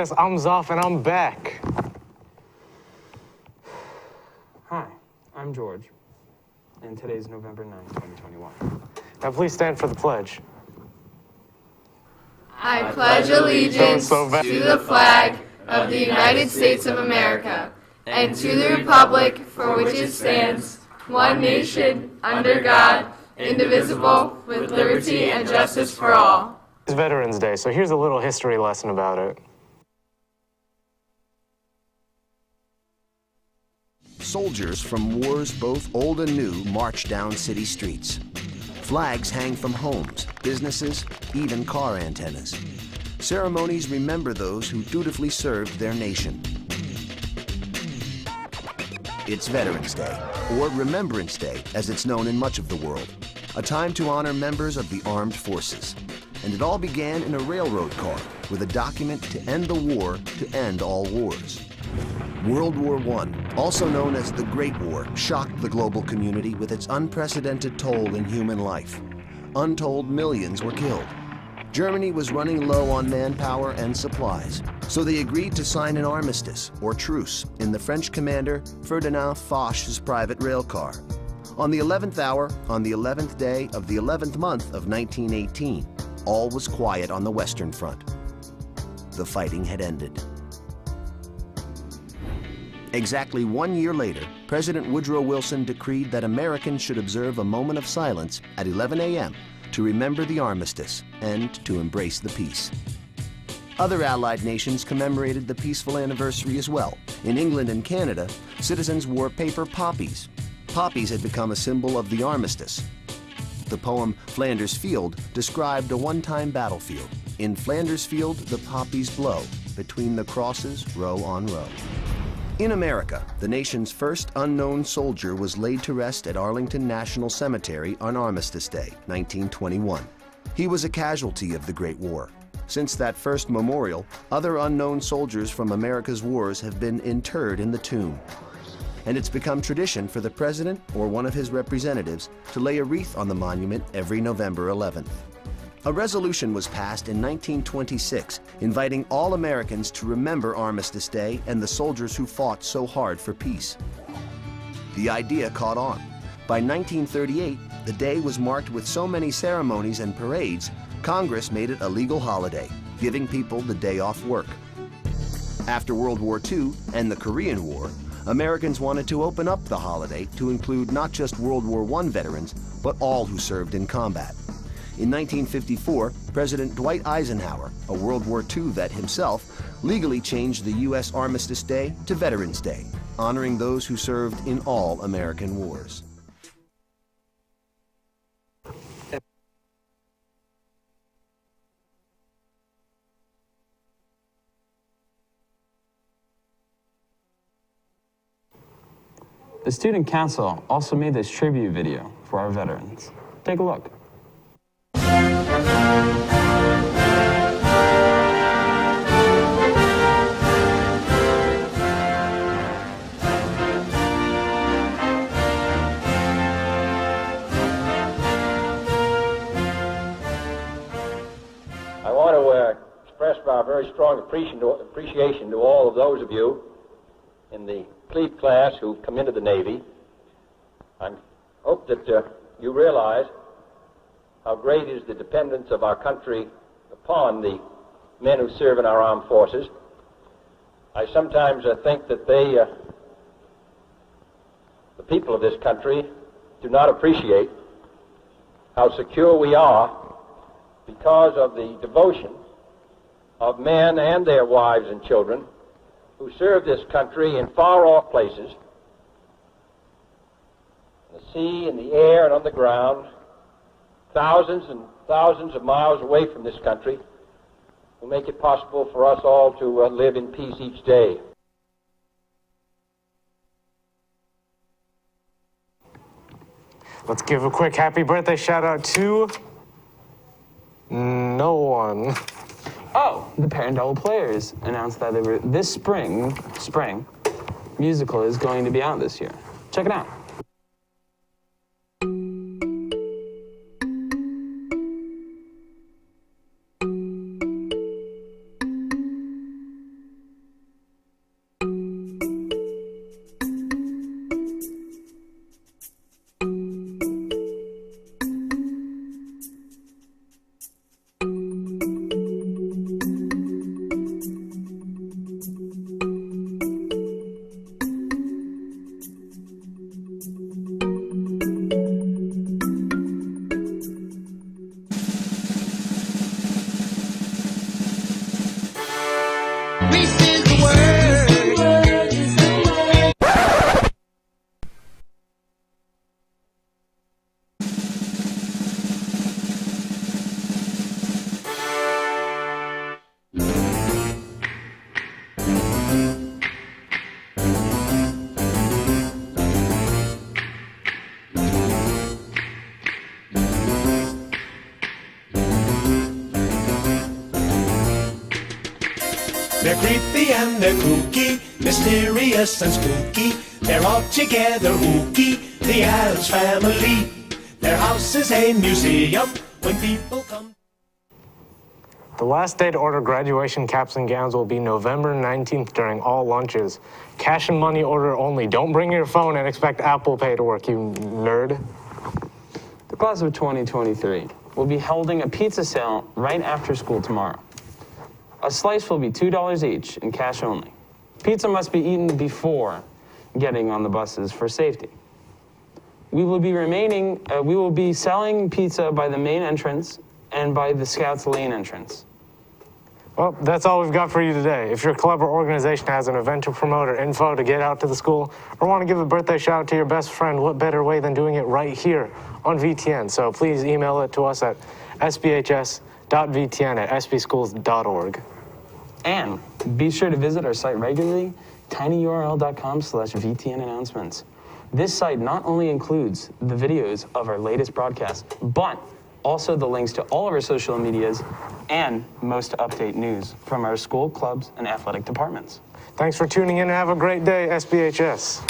guess I'm Zoff and I'm back. Hi, I'm George, and today's November 9th, 2021. Now please stand for the pledge. I pledge allegiance to the flag of the United States of America and to the republic for which it stands, one nation, under God, indivisible, with liberty and justice for all. It's Veterans Day, so here's a little history lesson about it. Soldiers from wars both old and new march down city streets. Flags hang from homes, businesses, even car antennas. Ceremonies remember those who dutifully served their nation. It's Veterans Day, or Remembrance Day, as it's known in much of the world, a time to honor members of the armed forces. And it all began in a railroad car with a document to end the war to end all wars. World War I, also known as the Great War, shocked the global community with its unprecedented toll in human life. Untold millions were killed. Germany was running low on manpower and supplies, so they agreed to sign an armistice, or truce, in the French commander Ferdinand Foch's private railcar. On the 11th hour, on the 11th day of the 11th month of 1918, all was quiet on the Western Front. The fighting had ended. Exactly 1 year later, President Woodrow Wilson decreed that Americans should observe a moment of silence at 11 a.m. to remember the armistice and to embrace the peace. Other Allied nations commemorated the peaceful anniversary as well. In England and Canada, citizens wore paper poppies. Poppies had become a symbol of the armistice. The poem Flanders Field described a one-time battlefield. In Flanders Field, the poppies blow, between the crosses, row on row. In America, the nation's first unknown soldier was laid to rest at Arlington National Cemetery on Armistice Day, 1921. He was a casualty of the Great War. Since that first memorial, other unknown soldiers from America's wars have been interred in the tomb. And it's become tradition for the president or one of his representatives to lay a wreath on the monument every November 11th. A resolution was passed in 1926 inviting all Americans to remember Armistice Day and the soldiers who fought so hard for peace. The idea caught on. By 1938, the day was marked with so many ceremonies and parades, Congress made it a legal holiday, giving people the day off work. After World War II and the Korean War, Americans wanted to open up the holiday to include not just World War I veterans, but all who served in combat. In 1954, President Dwight Eisenhower, a World War II vet himself, legally changed the U.S. Armistice Day to Veterans Day, honoring those who served in all American wars. The Student Council also made this tribute video for our veterans. Take a look. I want to express our very strong appreciation to all of those of you in the plebe class who've come into the Navy. I hope that you realize how great is the dependence of our country upon the men who serve in our armed forces. I sometimes think that the people of this country do not appreciate how secure we are because of the devotion of men and their wives and children who serve this country in far-off places, in the sea, in the air, and on the ground, thousands and thousands of miles away from this country, who make it possible for us all to live in peace each day. Let's give a quick happy birthday shout out to no one. Oh, the Parandello Players announced that they were this spring musical is going to be out this year. Check it out. They're creepy and they're kooky, mysterious and spooky. They're all together ooky, the Addams Family. Their house is a museum when people come. The last day to order graduation caps and gowns will be November 19th during all lunches. Cash and money order only. Don't bring your phone and expect Apple Pay to work, you nerd. The class of 2023 will be holding a pizza sale right after school tomorrow. A slice will be $2 each in cash only. Pizza must be eaten before getting on the buses for safety. We will be selling pizza by the main entrance and by the Scouts Lane entrance. Well, that's all we've got for you today. If your club or organization has an event to promote or info to get out to the school, or want to give a birthday shout out to your best friend, what better way than doing it right here on VTN? So please email it to us at sbhs.vtn@sbschools.org. And be sure to visit our site regularly, tinyurl.com/VTN announcements. This site not only includes the videos of our latest broadcasts, but also the links to all of our social medias and most up-to-date news from our school, clubs, and athletic departments. Thanks for tuning in and have a great day, SBHS.